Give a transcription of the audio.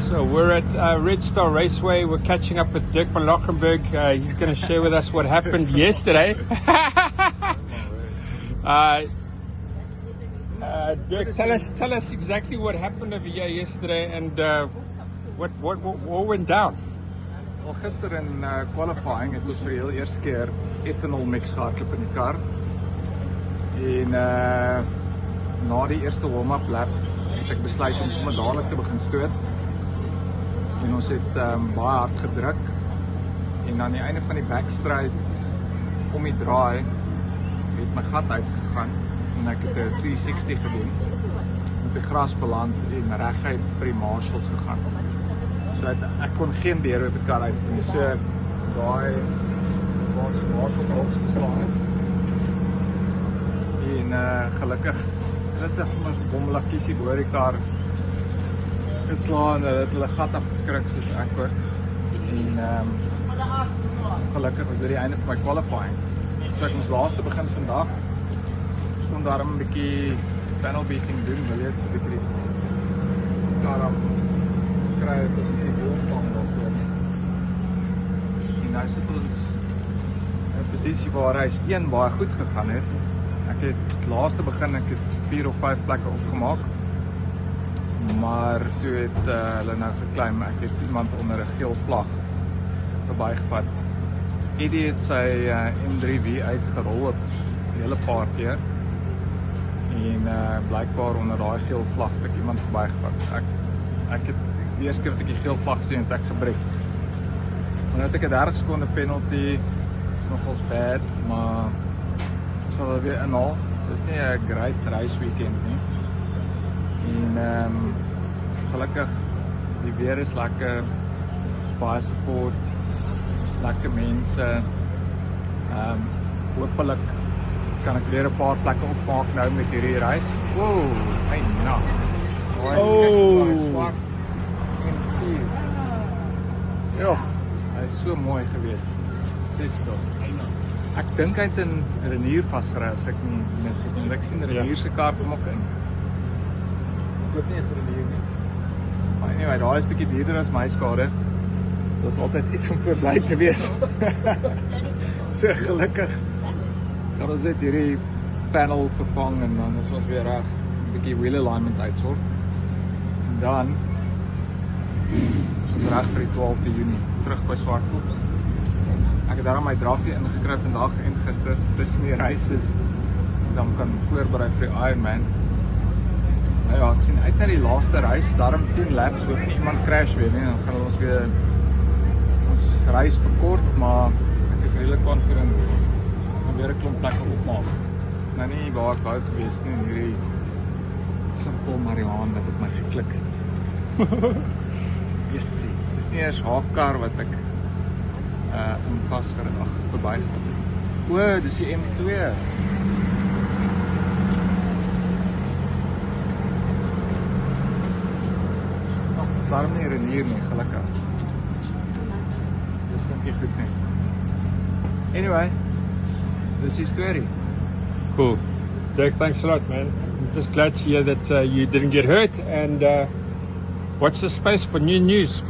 So we're at Red Star Raceway. We're catching up with Dirk van Lockenberg. He's going to share with us what happened yesterday. Dirk, tell us exactly what happened over here yesterday and what went down. Al gister in qualifying het ons vir die heel eerste keer ethanol mix gehardloop in die kar. En na die eerste warm-up lap het ek besluit om sommer dadelik te begin stoot. En ons het baie hard gedruk. En aan die einde van die backstraight om die draai het my gat uitgegaan en ek het 'n 360 gedoen. Op die gras beland en reguit vir die marshals gegaan. So ek kon geen deur op die kar uitvind nie. So daai waar se marshals rocks geslaan het. En gelukkig het hulle 'n bommelakiesie oor die kar geslaan, het hulle gat afgeskrik soos ek ook. En gelukkig was dit die einde van my qualifying. So ek moes laaste begin vandag. Ons kon daarom 'n bietjie panel beating doen, wil jy dit so 'n bietjie kar af kry het as die wiel van daarvoor. En nou sit ons in 'n posisie waar reis 1 baie goed gegaan het. Ek het laaste begin, ek het 4 of 5 plekke opgemaak. Maar toe het hulle nou geklim, ek het iemand onder 'n geel vlag verbygevat. Eddie het sy M3W uitgerol op die hele paar keer. En blykbaar onder daai geel vlag het ek iemand verbygevat. Ek het die eerste keer wat ek die geel vlag sien, het ek gebreek. Maar nou het ek 'n 30 sekonde penalty. Is nogals bad, maar ek sal dit weer inhaal. So is nie 'n great race weekend nie. En gelukkig die weer is lekker, baie support, lekker mense. Hopelik kan ek weer 'n paar plekke opmaak nou met hierdie reis. Wow, my nou. Swart en vuur. Ja, hy is so mooi gewees. 60. Ek dink hy het in Renier vasgery as ek nie mis het. En ek sien Renier se kar kom ook in. Ek hoop nie is Renier nie. Maar anyway, daar is 'n bietjie duurder as my skade. Dit is altyd iets om voor bly te wees. So gelukkig gaan ons net hierdie panel vervang en dan is ons weer reg 'n bietjie wheel alignment uitsort. En dan is ons reg vir die 12de Junie terug by Swartkops. Ek het daarom my drafie ingekry vandag en gister tussen die races en dan kan voorberei vir die Ironman. Nou ja, ek sien uit na die laaste race, daarom 10 laps, hoop nie iemand crash weer nie, dan gaan ons weer ons reis verkort, maar ek is redelik confident om weer 'n klomp plekke opmaak. Nou nie waar ek wou gewees nie, in hierdie simpel Mariaan wat op my geklik het. Jessie, dis nie eers haar kar wat ek om vasgerig verby. O, dis die M2. Daarom nie Renier nie, gelukkig. Dit klink nie goed nie. Anyway, dis die story. Cool. Dirk, thanks a lot, man. I'm just glad to hear that you didn't get hurt and watch the space for new news.